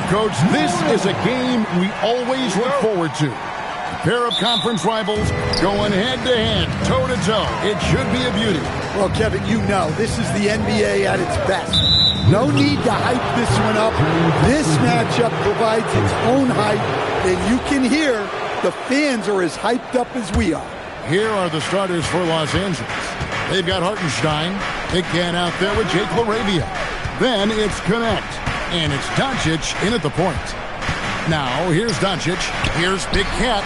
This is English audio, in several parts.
Coach, this is a game we always look forward to. A pair of conference rivals going head-to-head, toe-to-toe. It should be a beauty. Well, Kevin, you know, this is the NBA at its best. No need to hype this one up. This matchup provides its own hype, and you can hear the fans are as hyped up as we are. Here are the starters for Los Angeles. They've got Hartenstein. Big Cat out there with Jake LaRavia. Then it's Connect. And it's Doncic in at the point. Now, here's Doncic. Here's Big Cat.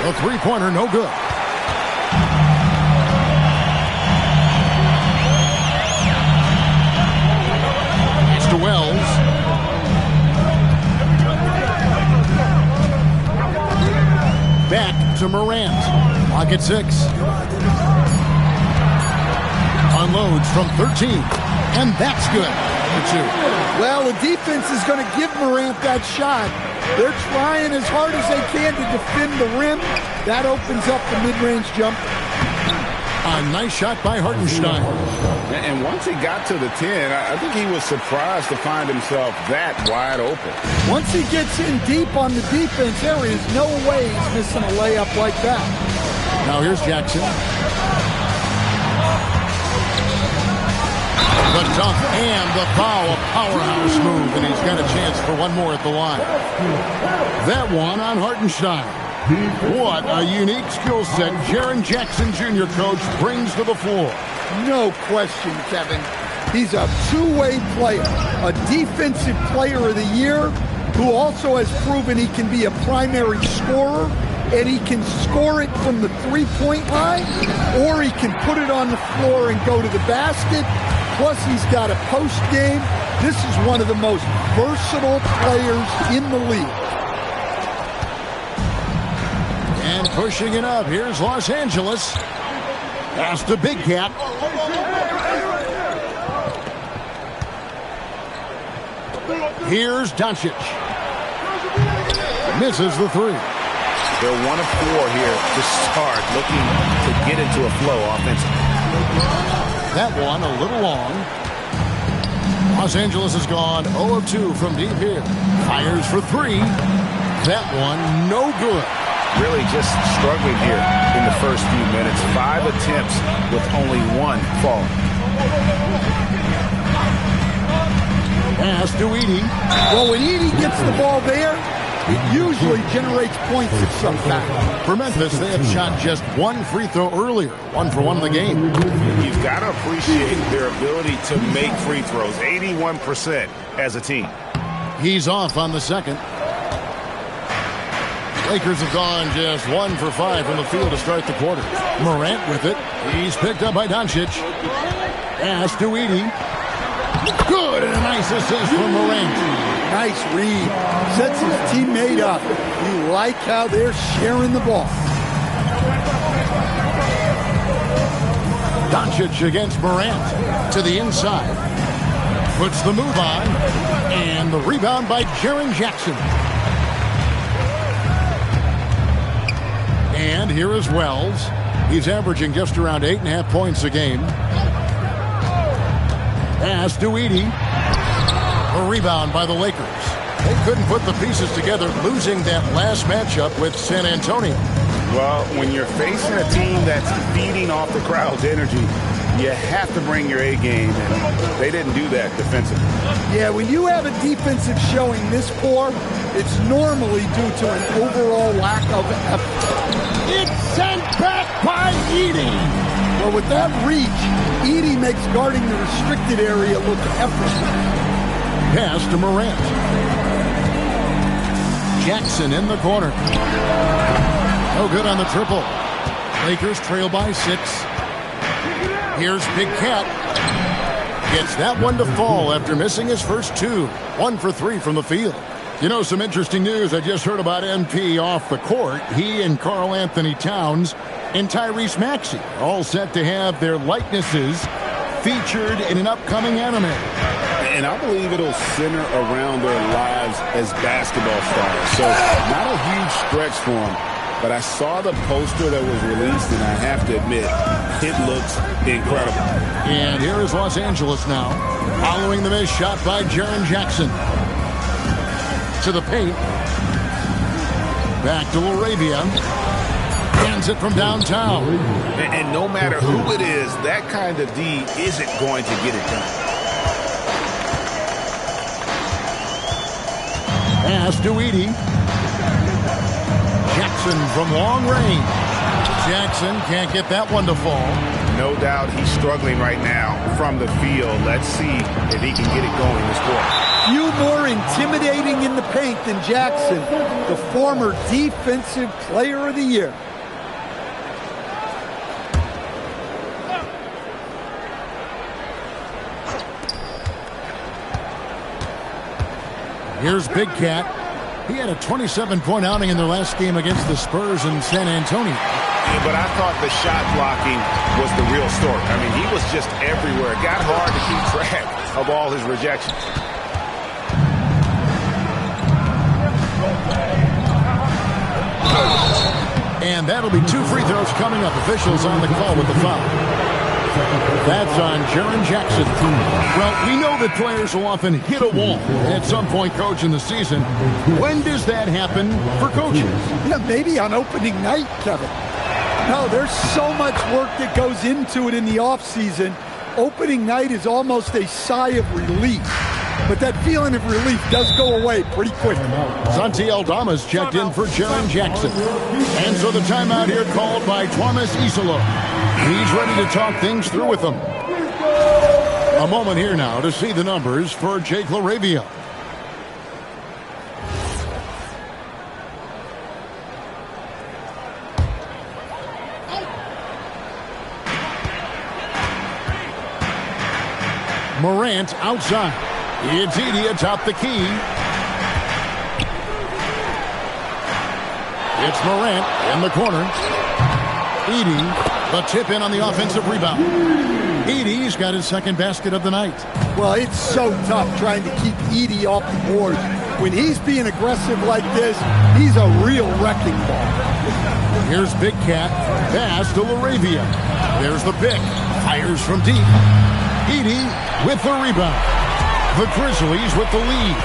A three-pointer, no good. It's to Wells. Back to Morant. Clock at 6. Unloads from 13. And that's good. Well, the defense is going to give Morant that shot. They're trying as hard as they can to defend the rim. That opens up the mid-range jump. A nice shot by Hartenstein. And once he got to the 10, I think he was surprised to find himself that wide open. Once he gets in deep on the defense, there is no way he's missing a layup like that. Now here's Jackson. The dunk and the foul, a powerhouse move, and he's got a chance for one more at the line. That one on Hartenstein. What a unique skill set Jaren Jackson Jr., Coach, brings to the floor. No question, Kevin. He's a two-way player, a defensive player of the year who also has proven he can be a primary scorer, and he can score it from the three-point line, or he can put it on the floor and go to the basket. Plus, he's got a post game. This is one of the most versatile players in the league. And pushing it up, here's Los Angeles. Pass to Big Cat. Here's Doncic. Misses the three. They're 1 of 4 here to start, looking to get into a flow offensively. That one a little long. Los Angeles has gone 0 of 2 from deep here. Fires for 3. That one no good. Really just struggling here in the first few minutes. 5 attempts with only 1 fall. Pass to Edey. Well, when Edey gets the ball there, it usually generates points of some kind. For Memphis, they have shot just 1 free throw earlier. 1 for 1 in the game. You've got to appreciate their ability to make free throws. 81% as a team. He's off on the second. Lakers have gone just 1 for 5 from the field to start the quarter. Morant with it. He's picked up by Doncic. Pass to Edey. Good, and a nice assist from Morant. Nice read. Sets his teammate up. You like how they're sharing the ball. Doncic against Morant to the inside. Puts the move on. And the rebound by Jaren Jackson. And here is Wells. He's averaging just around 8.5 points a game. Pass to Edey. A rebound by the Lakers. They couldn't put the pieces together, losing that last matchup with San Antonio. Well, when you're facing a team that's feeding off the crowd's energy, you have to bring your A game, and they didn't do that defensively. Yeah, when you have a defensive showing this poor, it's normally due to an overall lack of effort. It's sent back by Edey. Well, with that reach, Edey makes guarding the restricted area look effortless. Pass to Morant. Jackson in the corner. No good on the triple. Lakers trail by 6. Here's Big Cat. Gets that one to fall after missing his first 2. 1 for 3 from the field. You know, some interesting news I just heard about MP off the court. He and Karl Anthony Towns and Tyrese Maxey are all set to have their likenesses featured in an upcoming anime. And I believe it'll center around their lives as basketball stars. So not a huge stretch for them but I saw the poster that was released, and I have to admit, it looks incredible. And here is Los Angeles now, following the missed shot by Jaren Jackson. To the paint. Back to LaRavia. Hands it from downtown. And no matter who it is, that kind of D isn't going to get it done. Pass to Edey. Jackson from long range. Jackson can't get that one to fall. No doubt he's struggling right now from the field. Let's see if he can get it going this quarter. Few more intimidating in the paint than Jackson, the former Defensive Player of the Year. Here's Big Cat. He had a 27-point outing in their last game against the Spurs in San Antonio. Yeah, but I thought the shot blocking was the real story. I mean, he was just everywhere. It got hard to keep track of all his rejections. And that'll be 2 free throws coming up. Officials on the call with the foul. That's on Jaren Jackson. Well, we know that players will often hit a wall at some point, Coach, in the season. When does that happen for coaches? Yeah, maybe on opening night, Kevin. No, there's so much work that goes into it in the offseason. Opening night is almost a sigh of relief. But that feeling of relief does go away pretty quick. Santi Aldama's checked in for Jaren Jackson. And so the timeout here called by Thomas Isola. He's ready to talk things through with them. A moment here now to see the numbers for Jake LaRavia. Morant outside. It's Edey atop the key. It's Morant in the corner. Edey, the tip in on the offensive rebound. Edey's got his second basket of the night. Well, it's so tough trying to keep Edey off the board. When he's being aggressive like this, he's a real wrecking ball. Here's Big Cat. Pass to LaRavia. There's the pick. Fires from deep. Edey with the rebound. The Grizzlies with the lead.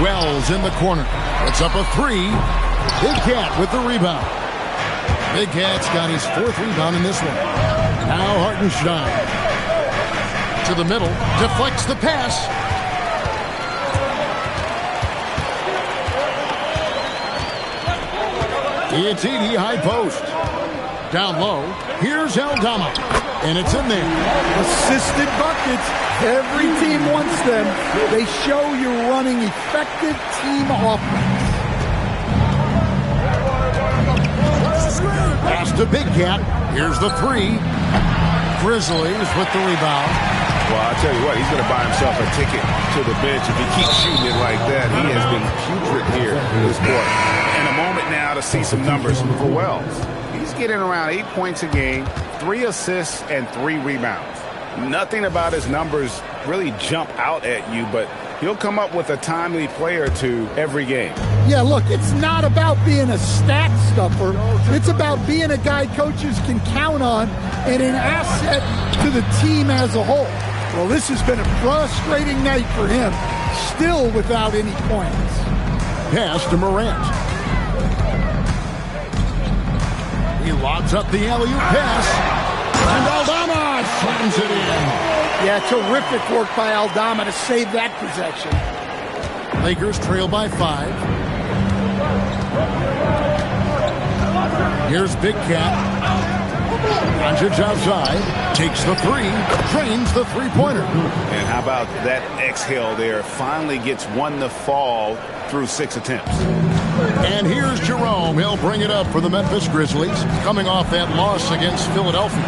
Wells in the corner. It's up a 3. Big Cat with the rebound. Big Cat's got his 4th rebound in this one. Now Hartenstein. To the middle. Deflects the pass. It's Edey high post. Down low. Here's Aldama. And it's in there. Assisted buckets. Every team wants them. They show you're running effective team offense. Pass to Big Cat. Here's the 3. Grizzlies with the rebound. Well, I'll tell you what, he's going to buy himself a ticket to the bench if he keeps shooting it like that. He has been putrid here this quarter. And a moment now to see some numbers for Wells. He's getting around 8 points a game, 3 assists, and 3 rebounds. Nothing about his numbers really jump out at you, but he'll come up with a timely play or two every game. Yeah, look, it's not about being a stat stuffer. It's about being a guy coaches can count on and an asset to the team as a whole. Well, this has been a frustrating night for him, still without any points. Pass to Morant. He lobs up the alley-oop pass. And Aldama slams it in. Yeah, terrific work by Aldama to save that possession. Lakers trail by 5. Here's Big Cat. Doncic outside. Takes the 3. Drains the three-pointer. And how about that exhale there? Finally gets one to fall through 6 attempts. And here's Jerome. He'll bring it up for the Memphis Grizzlies, coming off that loss against Philadelphia.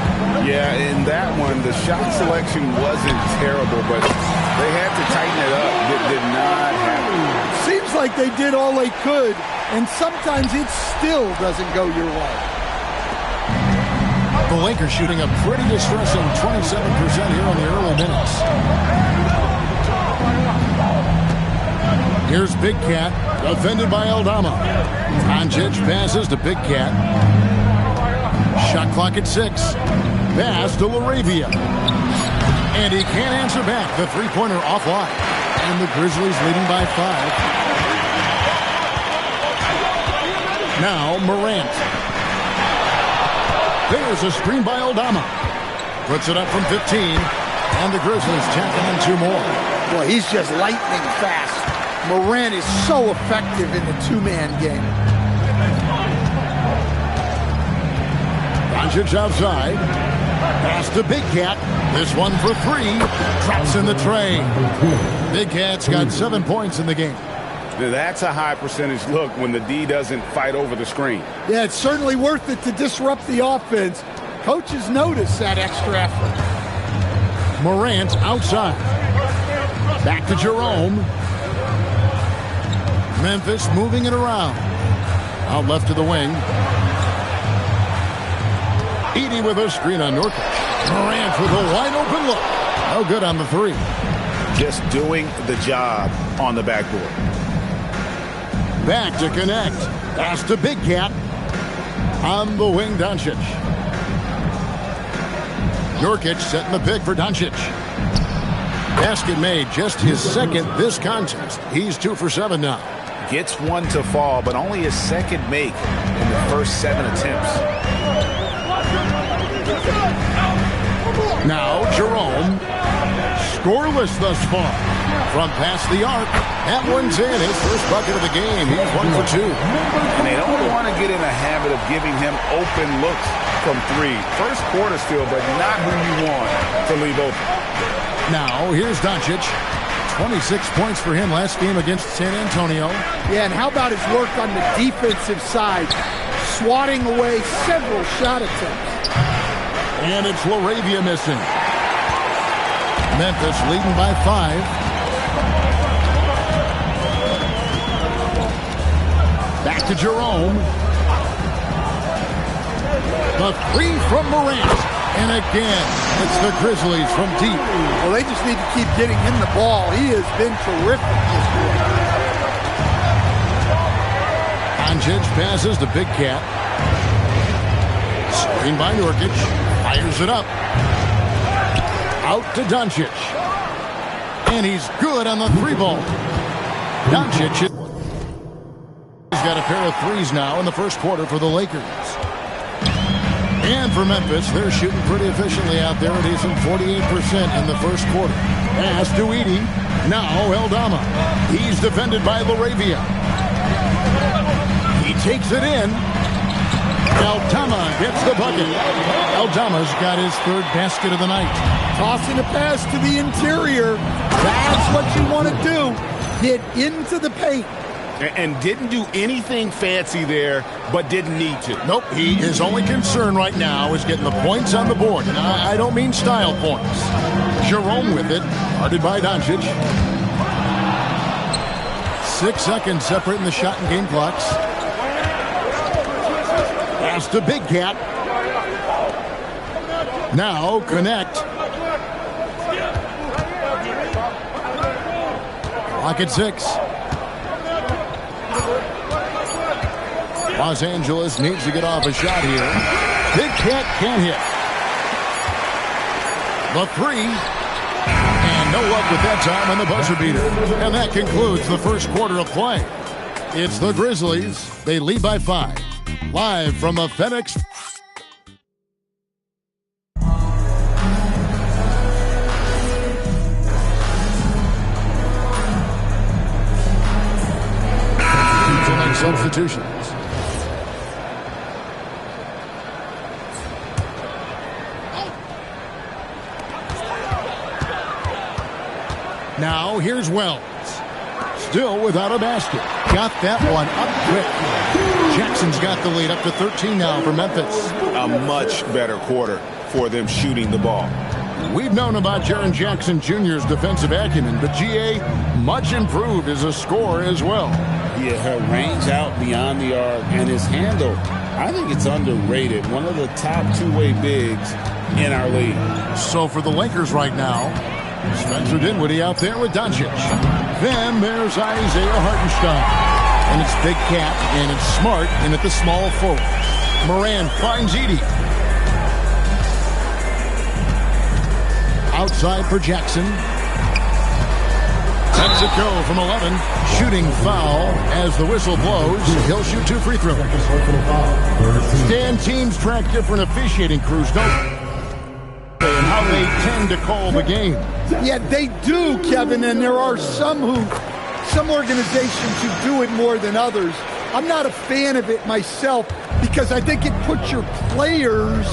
Yeah, in that one, the shot selection wasn't terrible, but they had to tighten it up. It did not happen. Seems like they did all they could, and sometimes it still doesn't go your way. The Lakers shooting a pretty distressing 27% here in the early minutes. Here's Big Cat, defended by Aldama. Doncic passes to Big Cat. Shot clock at 6. Pass to Laravia. And he can't answer back. The three-pointer offline. And the Grizzlies leading by 5. Now Morant. There's a screen by Aldama. Puts it up from 15. And the Grizzlies tack on 2 more. Boy, he's just lightning fast. Morant is so effective in the two-man game. Doncic outside. Pass to Big Cat. This one for 3. Drops in the tray. Big Cat's got 7 points in the game. Now that's a high percentage look when the D doesn't fight over the screen. Yeah, it's certainly worth it to disrupt the offense. Coaches notice that extra effort. Morant outside. Back to Jerome. Memphis moving it around. Out left to the wing. Edey with a screen on Nurkic. Morant with a wide open look. No good on the 3. Just doing the job on the backboard. Back to connect. Pass to Big Cat. On the wing, Doncic. Nurkic setting the pick for Doncic. Basket made, just his second this contest. He's 2 for 7 now. Gets one to fall, but only his second make in the first 7 attempts. Now Jerome. Scoreless thus far. From past the arc. That one's in. His first bucket of the game. He's 1 for 2. And they don't want to get in a habit of giving him open looks from 3. First quarter still, but not who you want to leave open. Now here's Doncic. 26 points for him last game against San Antonio. Yeah, and how about his work on the defensive side? Swatting away several shot attempts. And it's Laravia missing. Memphis leading by 5. Back to Jerome. The 3 from Morant. And again, it's the Grizzlies from deep. Well, they just need to keep getting him the ball. He has been terrific this year. Doncic passes to Big Cat. Screen by Nurkic. Fires it up. Out to Doncic. And he's good on the 3-ball. Doncic has got a pair of 3s now in the first quarter for the Lakers. And for Memphis, they're shooting pretty efficiently out there. It is in 48% in the first quarter. Pass to Edey. Now Aldama. He's defended by Laravia. He takes it in. Aldama gets the bucket. Aldama's got his 3rd basket of the night. Tossing a pass to the interior. That's what you want to do. Get into the paint. And didn't do anything fancy there, but didn't need to. Nope, his only concern right now is getting the points on the board. And I don't mean style points. Jerome with it, guarded by Doncic. 6 seconds separating the shot and game clocks. Pass to Big Cat. Now connect. Clock at 6. Los Angeles needs to get off a shot here. Big Cat can't hit. The 3. And no luck with that time on the buzzer beater. And that concludes the first quarter of play. It's the Grizzlies. They lead by 5. Live from the FedEx. To make substitutions. Now here's Wells. Still without a basket. Got that one up quick. Jackson's got the lead up to 13 now for Memphis. A much better quarter for them shooting the ball. We've known about Jaren Jackson Jr.'s defensive acumen, but GA much improved as a scorer as well. Yeah, her range out beyond the arc and his handle, I think it's underrated. One of the top two-way bigs in our league. So for the Lakers right now, Spencer Dinwiddie out there with Doncic. Then there's Isaiah Hartenstein. And it's Big Cat, and it's Smart in at the small forward. Morant finds Edey. Outside for Jackson. Lets it go from 11. Shooting foul as the whistle blows. He'll shoot 2 free throws. Stan, teams track different officiating crews, don't they? And how they tend to call the game. Yeah, they do, Kevin, and there are some organizations who do it more than others. I'm not a fan of it myself because I think it puts your players'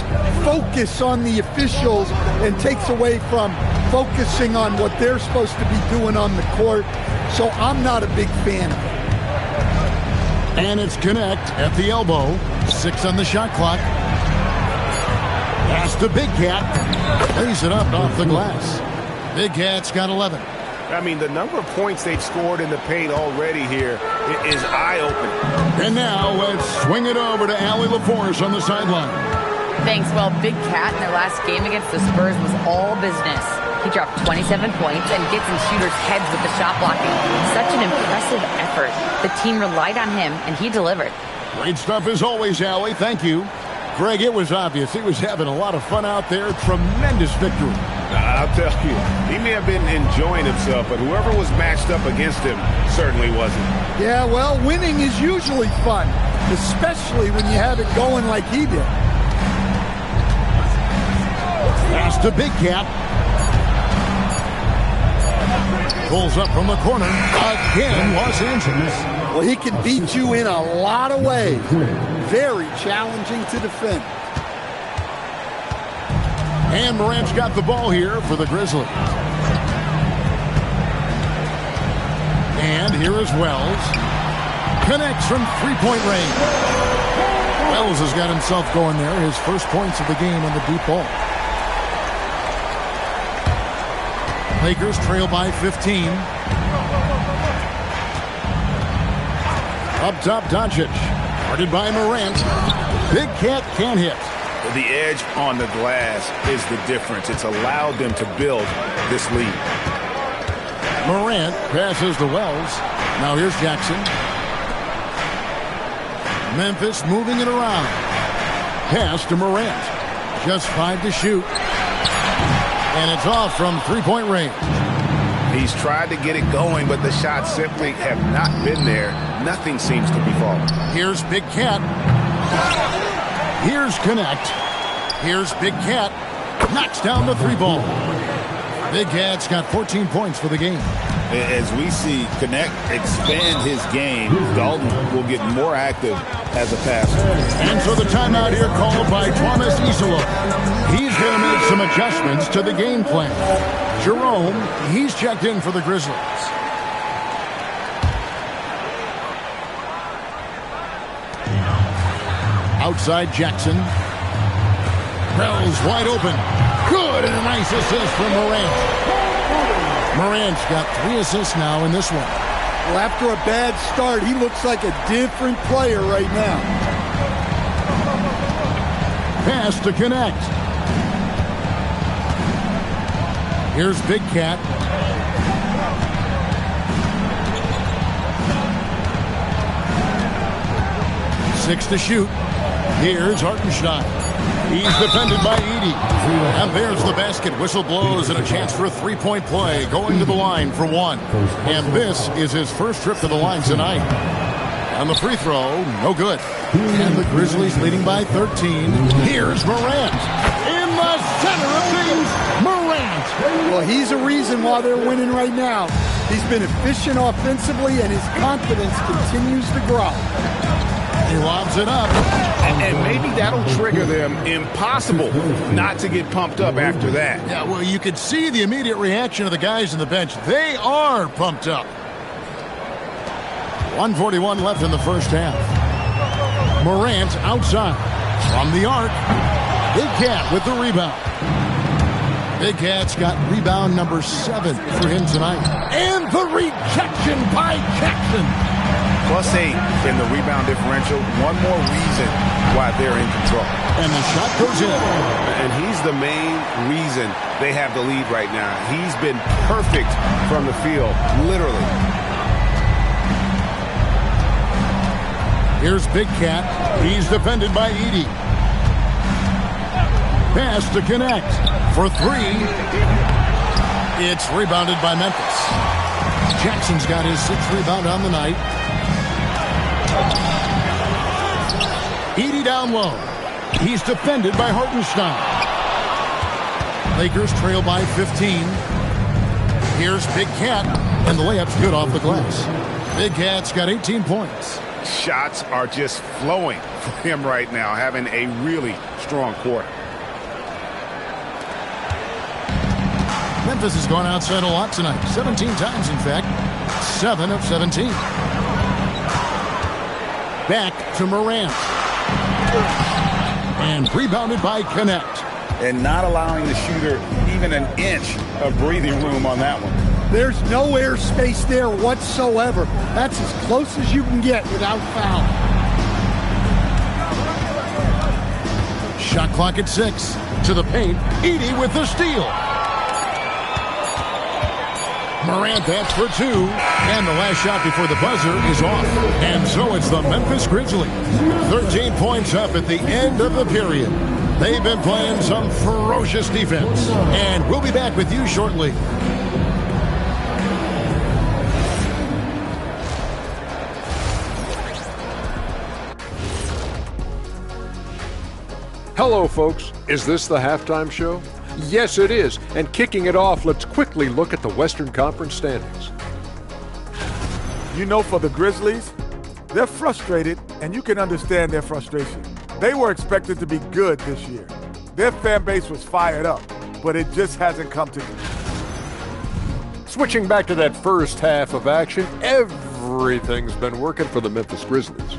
focus on the officials and takes away from focusing on what they're supposed to be doing on the court. So I'm not a big fan of it. And it's Connect at the elbow. 6 on the shot clock. Pass to Big Cat. Lays it up off the glass. Big Cat's got 11. I mean, the number of points they've scored in the paint already here is eye-opening. And now let's swing it over to Allie LaForce on the sideline. Thanks. Well, Big Cat in their last game against the Spurs was all business. He dropped 27 points and gets in shooters' heads with the shot blocking. Such an impressive effort. The team relied on him, and he delivered. Great stuff as always, Allie. Thank you. Greg, it was obvious. He was having a lot of fun out there. Tremendous victory. I'll tell you, he may have been enjoying himself, but whoever was matched up against him certainly wasn't. Yeah, well, winning is usually fun, especially when you have it going like he did. Pass to Big Cat. Pulls up from the corner. Again, Los Angeles. Well, he can beat you in a lot of ways. Very challenging to defend. And Morant's got the ball here for the Grizzlies. And here is Wells. Connects from three-point range. Wells has got himself going there. His first points of the game on the deep ball. Lakers trail by 15. Up top, Doncic. Guarded by Morant. Big Cat can't hit. The edge on the glass is the difference. It's allowed them to build this lead. Morant passes to Wells. Now here's Jackson. Memphis moving it around. Pass to Morant. Just 5 to shoot. And it's off from three-point range. He's tried to get it going, but the shots simply have not been there. Nothing seems to be falling. Here's Big Cat. Here's Connect. Here's Big Cat. Knocks down the 3-ball. Big Cat's got 14 points for the game. As we see Connect expand his game, Dalton will get more active as a passer. And so the timeout here called by Thomas Isola. He's going to make some adjustments to the game plan. Jerome, he's checked in for the Grizzlies. Outside Jackson. Wells wide open. Good, and a nice assist from Morant. Morant's got 3 assists now in this one. Well, after a bad start, he looks like a different player right now. Pass to Connect. Here's Big Cat. Six to shoot. Here's Hartenstein. He's defended by Edey. And there's the basket. Whistle blows and a chance for a three-point play. Going to the line for 1. And this is his first trip to the line tonight. On the free throw, no good. And the Grizzlies leading by 13. Here's Morant. In the center of things, Morant. Well, he's a reason why they're winning right now. He's been efficient offensively, and his confidence continues to grow. He lobs it up. And maybe that'll trigger them. Impossible not to get pumped up after that. Yeah, well, you could see the immediate reaction of the guys on the bench. They are pumped up. 1:41 left in the first half. Morant outside. From the arc. Big Cat with the rebound. Big Cat's got rebound number 7 for him tonight. And the rejection by Jackson. +8 in the rebound differential. One more reason why they're in control. And the shot goes in. And he's the main reason they have the lead right now. He's been perfect from the field, literally. Here's Big Cat. He's defended by Edey. Pass to connect for three. It's rebounded by Memphis. Jackson's got his 6th rebound on the night. Edey down low. He's defended by Hartenstein. Lakers trail by 15. Here's Big Cat, and the layup's good off the glass. Big Cat's got 18 points. Shots are just flowing for him right now, having a really strong quarter. Memphis has gone outside a lot tonight. 17 times, in fact. 7 of 17. Back to Morant. And rebounded by Connect. And not allowing the shooter even an inch of breathing room on that one. There's no airspace there whatsoever. That's as close as you can get without foul. Shot clock at 6. To the paint. Edey with the steal. Morant, that's for 2. And the last shot before the buzzer is off. And so it's the Memphis Grizzlies. 13 points up at the end of the period. They've been playing some ferocious defense. And we'll be back with you shortly. Hello, folks. Is this the halftime show? Yes, it is. And kicking it off, let's quickly look at the Western Conference standings. You know, for the Grizzlies, they're frustrated, and you can understand their frustration. They were expected to be good this year. Their fan base was fired up, but it just hasn't come to them. Switching back to that first half of action, everything's been working for the Memphis Grizzlies.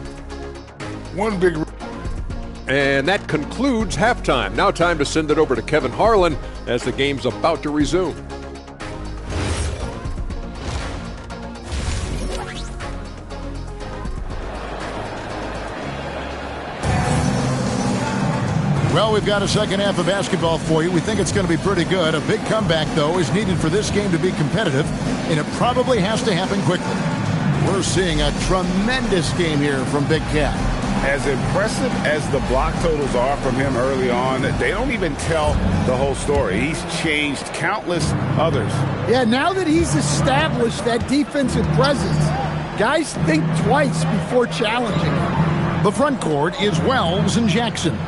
And that concludes halftime. Now time to send it over to Kevin Harlan as the game's about to resume. Well, we've got a second half of basketball for you. We think it's going to be pretty good. A big comeback, though, is needed for this game to be competitive, and it probably has to happen quickly. We're seeing a tremendous game here from Big Cat. As impressive as the block totals are from him early on, they don't even tell the whole story. He's changed countless others. Yeah, now that he's established that defensive presence, guys think twice before challenging him. The front court is Wells and Jackson.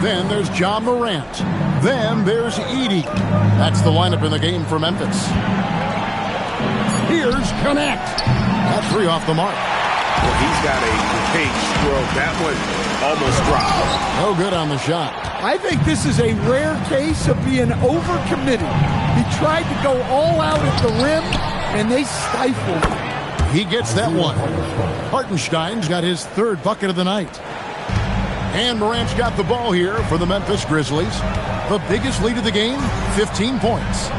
Then there's John Morant. Then there's Edey. That's the lineup in the game for Memphis. Here's Connect. That 3 off the mark. Well, he's got a great stroke. That one almost dropped. No good on the shot. I think this is a rare case of being overcommitted. He tried to go all out at the rim, and they stifled him. He gets that one. Hartenstein's got his 3rd bucket of the night. And Morant's got the ball here for the Memphis Grizzlies. The biggest lead of the game, 15 points.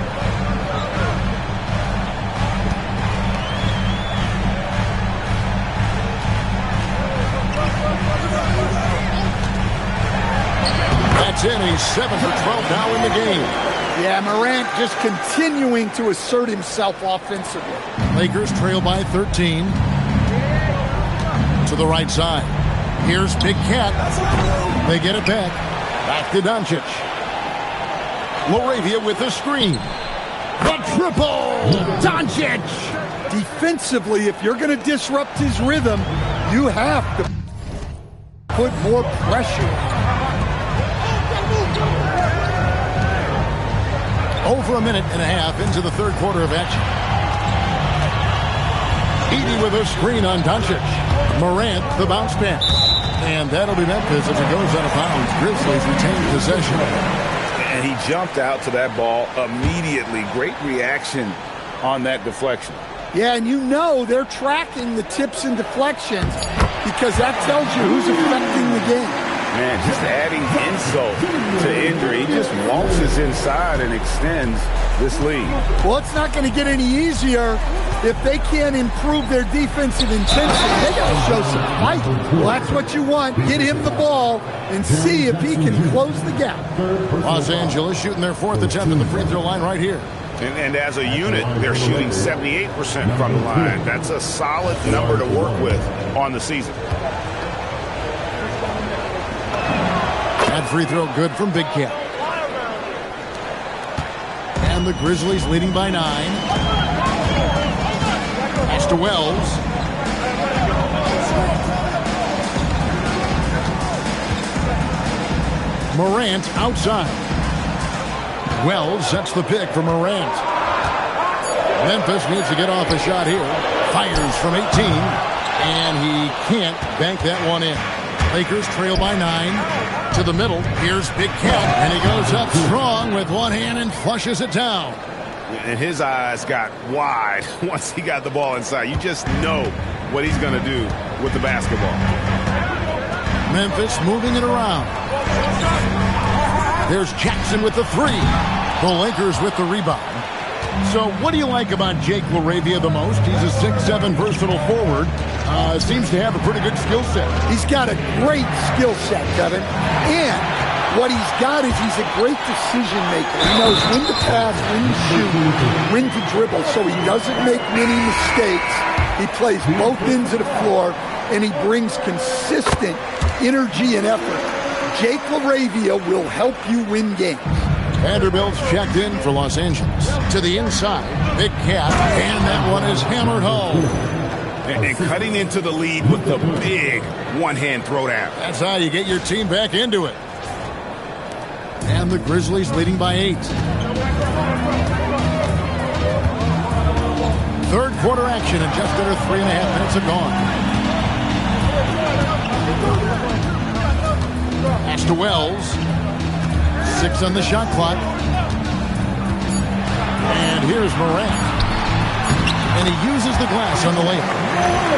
That's in. He's 7 for 12 now in the game. Yeah, Morant just continuing to assert himself offensively. Lakers trail by 13. To the right side. Here's Big Cat. They get it back. Back to Doncic. Laravia with the screen. The triple! Doncic! Defensively, if you're going to disrupt his rhythm, you have to put more pressure. Over a minute and a half into the 3rd quarter of action. Edey with a screen on Doncic. Morant, the bounce pass. And that'll be Memphis as it goes out of bounds. Grizzlies retain possession. And he jumped out to that ball immediately. Great reaction on that deflection. Yeah, and you know they're tracking the tips and deflections because that tells you who's affecting the game. Man, just adding insult to injury. He just waltzes inside and extends this lead. Well, it's not going to get any easier if they can't improve their defensive intensity. They got to show some fight. Well, that's what you want. Get him the ball and see if he can close the gap. Los Angeles shooting their 4th attempt at the free throw line right here. And as a unit, they're shooting 78% from the line. That's a solid number to work with on the season. That free throw good from Big Cat. And the Grizzlies leading by 9. Pass to Wells. Morant outside. Wells sets the pick for Morant. Memphis needs to get off a shot here. Fires from 18. And he can't bank that one in. Lakers trail by 9. To the middle. Here's Big Cat. And he goes up strong with one hand and flushes it down. And his eyes got wide once he got the ball inside. You just know what he's going to do with the basketball. Memphis moving it around. There's Jackson with the 3. The Lakers with the rebound. So what do you like about Jake LaRavia the most? He's a 6'7" versatile forward. Seems to have a pretty good skill set. He's got a great skill set, Kevin. And what he's got is he's a great decision maker. He knows when to pass, when to shoot, when to dribble, so he doesn't make many mistakes. He plays both ends of the floor, and he brings consistent energy and effort. Jake LaRavia will help you win games. Vanderbilt's checked in for Los Angeles. To the inside, Big Cat, and that one is hammered home. And cutting into the lead with the big one-hand throwdown. That's how you get your team back into it. And the Grizzlies leading by 8. Third quarter action, and just under 3.5 minutes are gone. Pass to Wells. 6 on the shot clock. And here's Morant. And he uses the glass on the layup.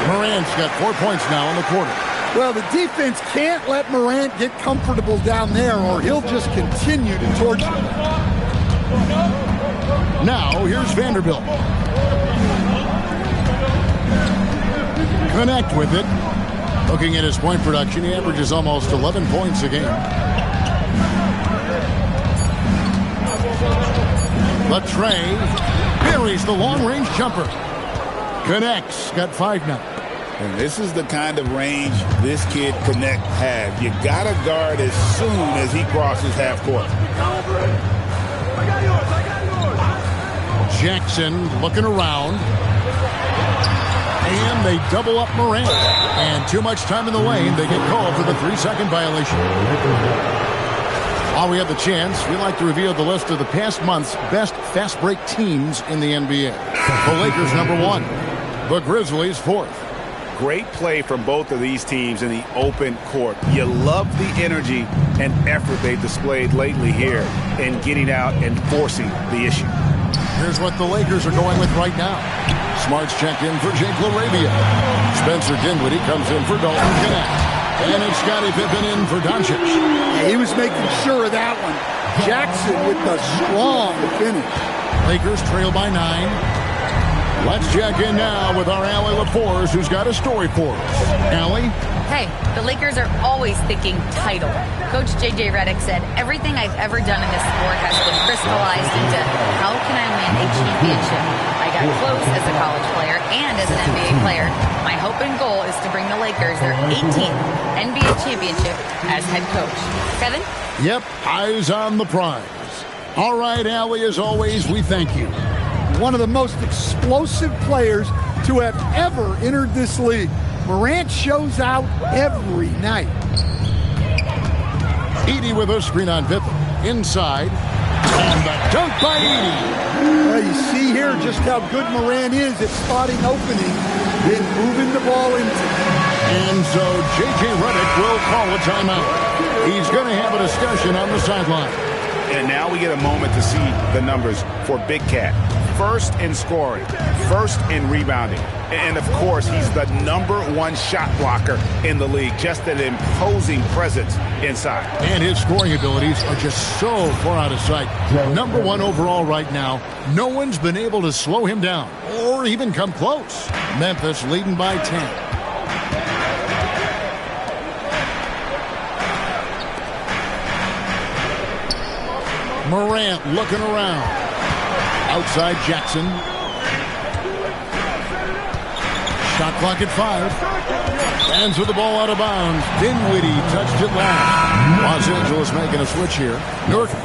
Morant's got 4 points now in the quarter. Well, the defense can't let Morant get comfortable down there, or he'll just continue to torture them. Now, here's Vanderbilt. Connect with it. Looking at his point production, he averages almost 11 points a game. Latrey buries the long-range jumper. Connects. Got 5 now. And this is the kind of range this kid Connect has. You got to guard as soon as he crosses half court. Jackson looking around. And they double up Morant. And too much time in the lane. They get called for the 3-second violation. While we have the chance, we'd like to reveal the list of the past month's best fast break teams in the NBA. The Lakers #1. The Grizzlies 4th. Great play from both of these teams in the open court. You love the energy and effort they've displayed lately here in getting out and forcing the issue. Here's what the Lakers are going with right now. Smart's checked in for Jake LaRavia. Spencer Dinwiddie comes in for Dalton Connect. And it's Scottie Pippen in for Doncic. Yeah, he was making sure of that one. Jackson with the strong finish. Lakers trail by 9. Let's check in now with our Allie LaForce, who's got a story for us. Allie? Hey, the Lakers are always thinking title. Coach J.J. Redick said, everything I've ever done in this sport has been crystallized into how can I win a championship? I got close as a college player and as an NBA player. My hope and goal is to bring the Lakers their 18th NBA championship as head coach. Kevin? Yep, eyes on the prize. All right, Allie, as always, we thank you. One of the most explosive players to have ever entered this league. Morant shows out every night. Edey with a screen on Pippen. Inside. And the dunk by Edey. You see here just how good Morant is at spotting openings, then moving the ball into. And so J.J. Redick will call a timeout. He's going to have a discussion on the sideline. And now we get a moment to see the numbers for Big Cat. first in scoring, first in rebounding, and of course, he's the #1 shot blocker in the league. Just an imposing presence inside. And his scoring abilities are just so far out of sight. #1 overall right now. No one's been able to slow him down or even come close. Memphis leading by 10. Morant looking around. Outside Jackson. Shot clock at 5. Hands with the ball out of bounds. Dinwiddie touched it last. Los Angeles making a switch here. Nurkic.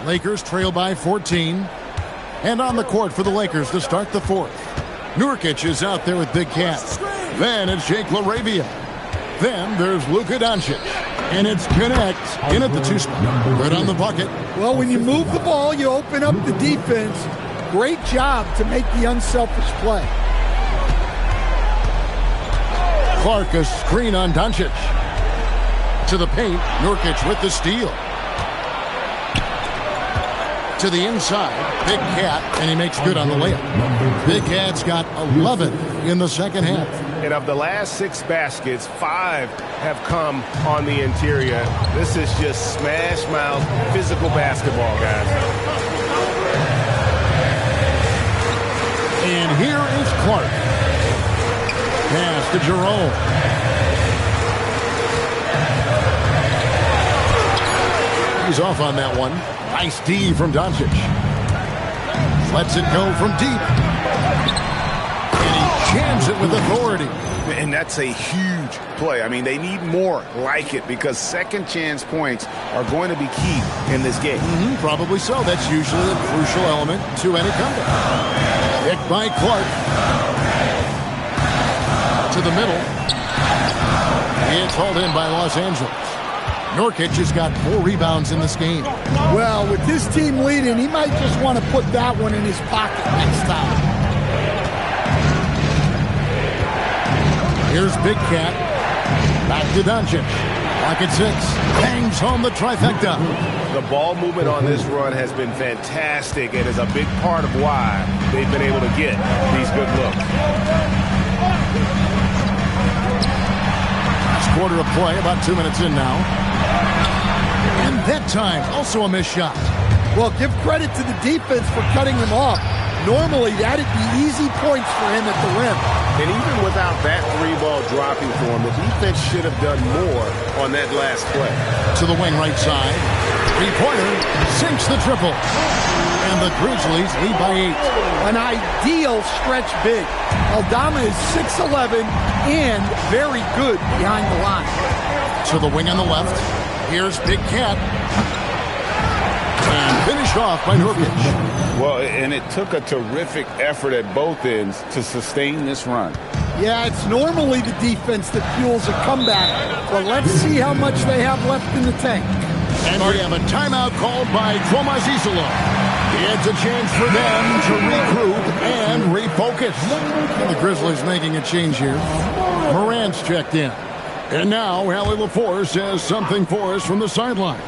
Lakers trail by 14. And on the court for the Lakers to start the fourth. Nurkic is out there with Big Cat. Then it's Jake LaRavia. Then there's Luka Doncic. And it's Connect in at the 2 spot. Right on the bucket. Well, when you move the ball, you open up the defense. Great job to make the unselfish play. Clark, a screen on Doncic. To the paint, Nurkic with the steal. To the inside, Big Cat, and he makes good on the layup. Big Cat's got 11 in the second half. And of the last 6 baskets, 5 have come on the interior. This is just smash mouth physical basketball, guys. And here is Clark. Pass to Jerome. He's off on that one. Nice D from Doncic. Lets it go from deep. And he jams it with authority. And that's a huge play. I mean, they need more like it because second chance points are going to be key in this game. Probably so. That's usually a crucial element to any comeback. Picked by Clark. To the middle. It's hauled in by Los Angeles. Nurkic has got 4 rebounds in this game. Well, with this team leading, he might just want to put that one in his pocket next time. Here's Big Cat. Back to Doncic. Clock at 6. Hangs home the trifecta. The ball movement on this run has been fantastic and is a big part of why they've been able to get these good looks. Last quarter of play, about 2 minutes in now. And that time, also a missed shot. Well, give credit to the defense for cutting him off. Normally, that'd be easy points for him at the rim. And even without that 3-ball dropping for him, the defense should have done more on that last play. To the wing right side. 3-pointer sinks the triple. And the Grizzlies lead by 8. An ideal stretch big. Aldama is 6'11" and very good behind the line. To the wing on the left. Here's Big Cat. And finished off by Nurkic. Well, and it took a terrific effort at both ends to sustain this run. Yeah, it's normally the defense that fuels a comeback. But let's see how much they have left in the tank. And we have a timeout called by Thomas Isola. It's a chance for them to regroup and refocus. And the Grizzlies making a change here. Morant's checked in. And now, Allie LaForce has something for us from the sideline.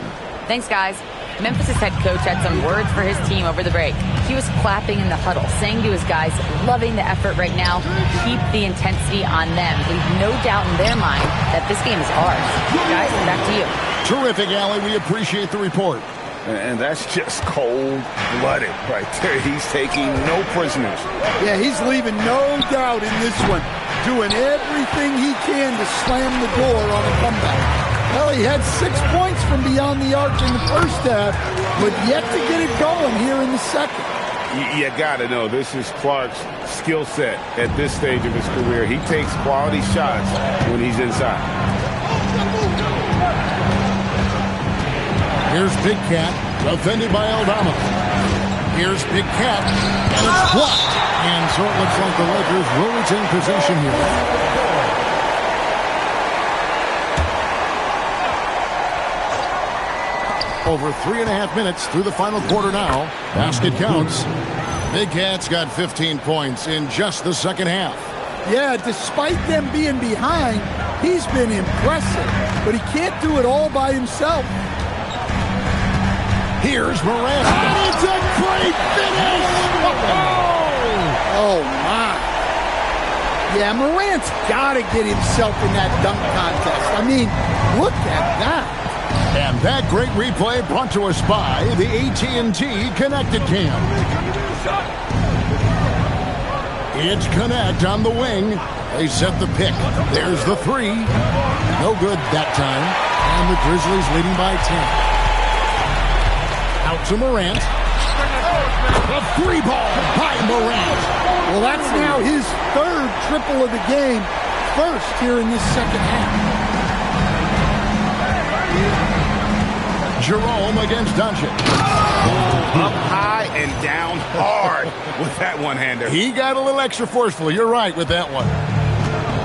Thanks, guys. Memphis' head coach had some words for his team over the break. He was clapping in the huddle, saying to his guys, loving the effort right now, keep the intensity on them. Leave no doubt in their mind that this game is ours. Guys, back to you. Terrific, Allie. We appreciate the report. And that's just cold-blooded right there. He's taking no prisoners. Yeah, he's leaving no doubt in this one. Doing everything he can to slam the door on a comeback. Well, he had 6 points from beyond the arc in the first half, but yet to get it going here in the second. You got to know, this is Clark's skill set at this stage of his career. He takes quality shots when he's inside. Here's Big Cat, defended by Aldama. Here's Big Cat, and it's blocked. And so it looks like the Lakers will retain possession here. Over 3.5 minutes through the final quarter now. Basket counts. Big Cat's got 15 points in just the second half. Yeah, despite them being behind, He's been impressive, but he can't do it all by himself. Here's Morant. And it's a great finish! Oh, my. Yeah, Morant's got to get himself in that dunk contest. I mean, look at that. And that great replay brought to us by the AT&T Connected Cam. It's Connect on the wing. They set the pick. There's the three. No good that time. And the Grizzlies leading by 10. Out to Morant. A free ball by Morant. Well, that's now his third triple of the game. First here in this second half. Jerome against Doncic. Up high and down hard with that one-hander. He got a little extra forceful. You're right with that one.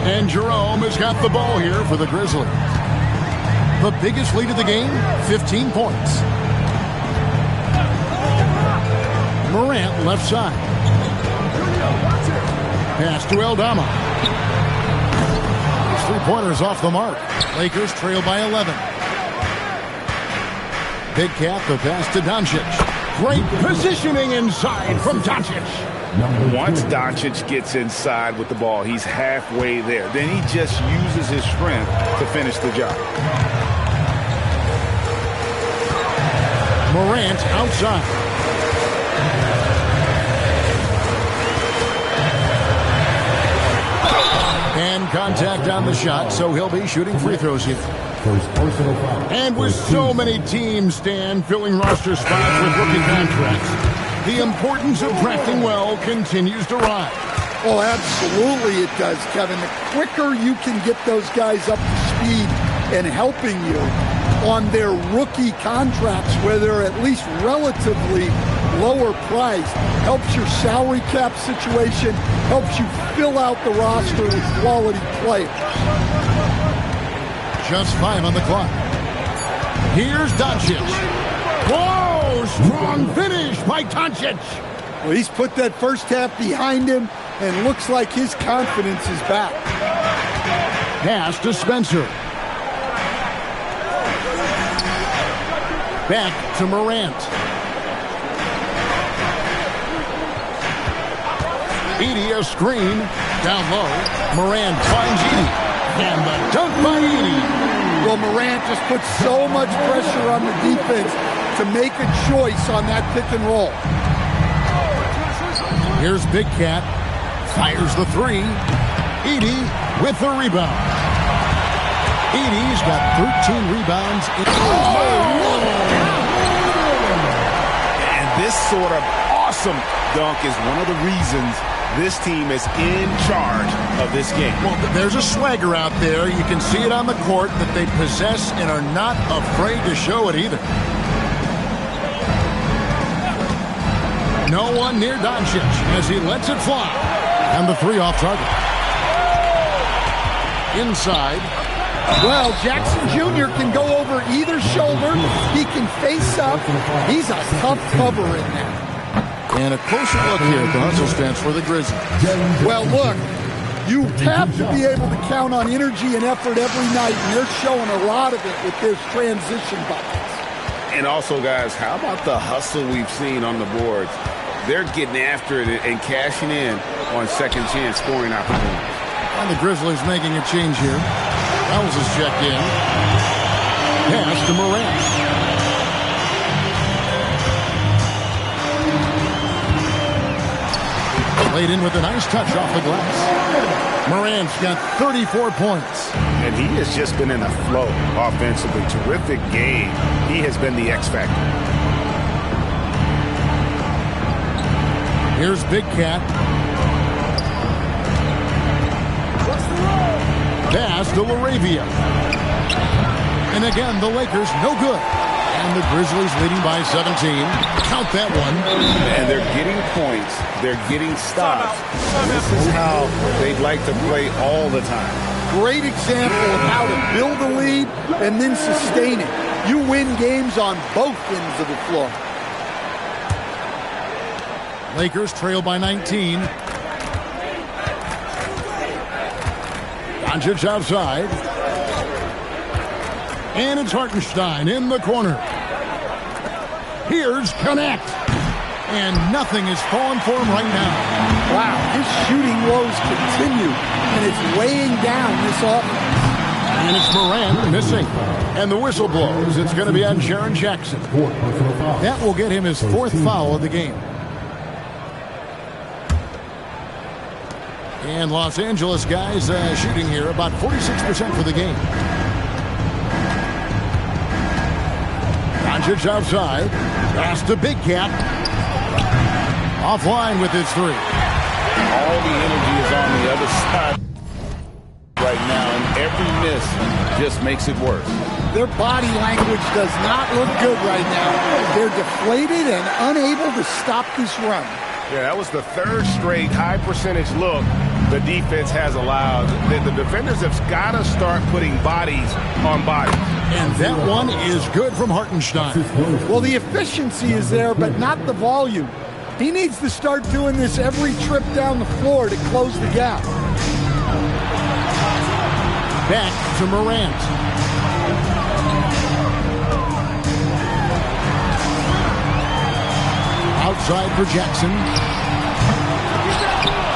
And Jerome has got the ball here for the Grizzlies. The biggest lead of the game, 15 points. Morant left side. Pass to Eldama. His three-pointers off the mark. Lakers trail by 11. Big Cat, the pass to Doncic. Great positioning inside from Doncic. Once Doncic gets inside with the ball, he's halfway there. Then he just uses his strength to finish the job. Morant outside. And contact on the shot, so he'll be shooting free throws here. And with so many teams, Stan, filling roster spots with rookie contracts, the importance of drafting well continues to rise. Oh, absolutely it does, Kevin. The quicker you can get those guys up to speed and helping you on their rookie contracts, where they're at least relatively lower priced, helps your salary cap situation, helps you fill out the roster with quality players. Just 5 on the clock. Here's Doncic. Whoa! Strong finish by Doncic. Well, he's put that first half behind him and looks like his confidence is back. Pass to Spencer. Back to Morant. Edie a screen. Down low. Morant finds Edie. And the dunk by Edie. Well, Morant just puts so much pressure on the defense to make a choice on that pick and roll. Here's Big Cat. Fires the three. Edie with the rebound. Edie's got 13 rebounds. And this sort of awesome dunk is one of the reasons this team is in charge of this game. Well, there's a swagger out there. You can see it on the court that they possess and are not afraid to show it either. No one near Doncic as he lets it fly. And the three off target. Inside. Well, Jackson Jr. can go over either shoulder. He can face up. He's a tough cover in there. And a closer look here at the hustle stance for the Grizzlies. Well, look, you have to be able to count on energy and effort every night, and they're showing a lot of it with their transition buckets. And also, guys, how about the hustle we've seen on the boards? They're getting after it and cashing in on second chance scoring opportunities. And the Grizzlies making a change here. Wells is checked in. Pass to Morant. Laid in with a nice touch off the glass. Morant's got 34 points. And he has just been in a flow offensively. Terrific game. He has been the X factor. Here's Big Cat. Pass to LaRavia. And again, the Lakers no good. And the Grizzlies leading by 17. Count that one. And they're getting points. They're getting stops. This is how they'd like to play all the time. Great example of how to build a lead and then sustain it. You win games on both ends of the floor. Lakers trail by 19. Doncic outside. And it's Hartenstein in the corner. Here's Connect. And nothing is falling for him right now. Wow, his shooting woes continue, and it's weighing down this offense. And it's Morant missing. And the whistle blows. It's going to be on Jaren Jackson. That will get him his 4th foul of the game. And Los Angeles guys shooting here about 46% for the game. Doncic outside. Pass to Big Cat. Offline with his 3. All the energy is on the other side right now, and every miss just makes it worse. Their body language does not look good right now. They're deflated and unable to stop this run. Yeah, that was the 3rd straight high percentage look the defense has allowed. The defenders have got to start putting bodies on bodies. And that one is good from Hartenstein. Well, the efficiency is there, but not the volume. He needs to start doing this every trip down the floor to close the gap. Back to Morant. Outside for Jackson.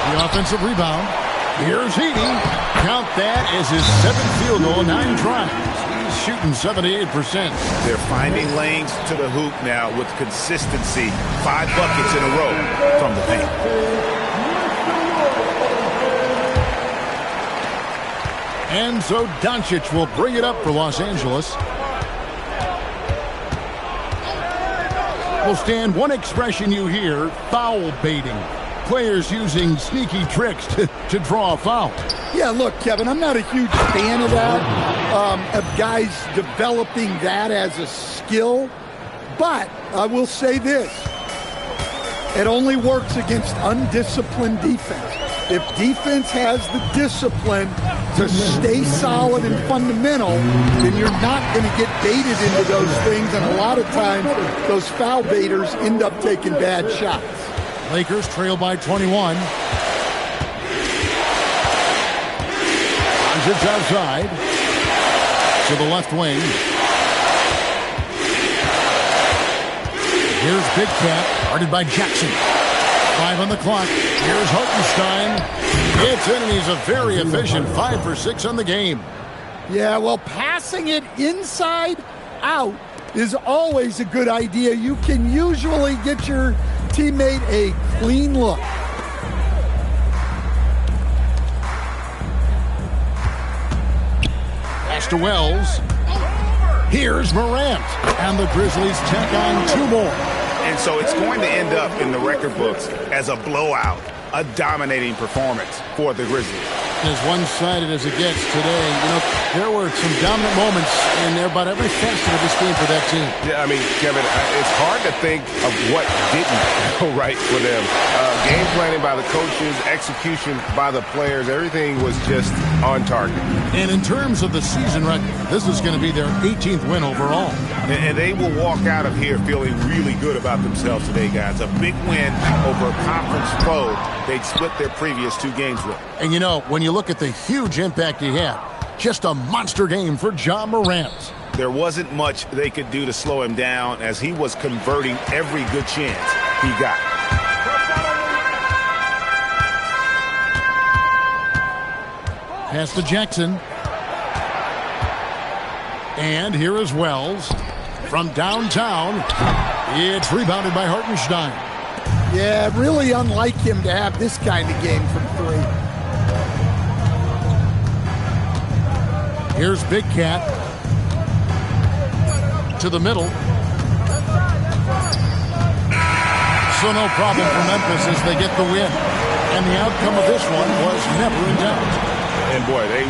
The offensive rebound. Here's Heaney. Count that as his 7th field goal, 9 tries. He's shooting 78%. They're finding lanes to the hoop now with consistency. 5 buckets in a row from the paint. And so Doncic will bring it up for Los Angeles. Well, Stan, one expression you hear, foul baiting. Players using sneaky tricks to draw a foul. Yeah, look, Kevin, I'm not a huge fan of that, of guys developing that as a skill. But I will say this. It only works against undisciplined defense. If defense has the discipline to stay solid and fundamental, then you're not going to get baited into those things. And a lot of times, those foul baiters end up taking bad shots. Lakers trail by 21. Doncic outside to the left wing. Here's Big Cat, guarded by Jackson. 5 on the clock. Here's Hartenstein. It's in, and he's a very efficient 5 for 6 on the game. Yeah, well, passing it inside out is always a good idea. You can usually get your teammate a clean look. Pass to Wells. Here's Morant. And the Grizzlies tack on 2 more. And so it's going to end up in the record books as a blowout, a dominating performance for the Grizzlies. As one-sided as it gets today, you know, there were some dominant moments in there about every facet of this game for that team. Yeah, I mean, Kevin, it's hard to think of what didn't go right for them. Game planning by the coaches, execution by the players, everything was just on target. And in terms of the season record, this is going to be their 18th win overall. And they will walk out of here feeling really good about themselves today, guys. A big win over a conference foe they'd split their previous 2 games with. And you know, when you look at the huge impact he had, just a monster game for Ja Morant. There wasn't much they could do to slow him down as he was converting every good chance he got. Pass to Jackson. And here is Wells. From downtown, it's rebounded by Hartenstein. Yeah, really unlike him to have this kind of game from 3. Here's Big Cat. To the middle. So no problem for Memphis as they get the win. And the outcome of this one was never in doubt. And boy, they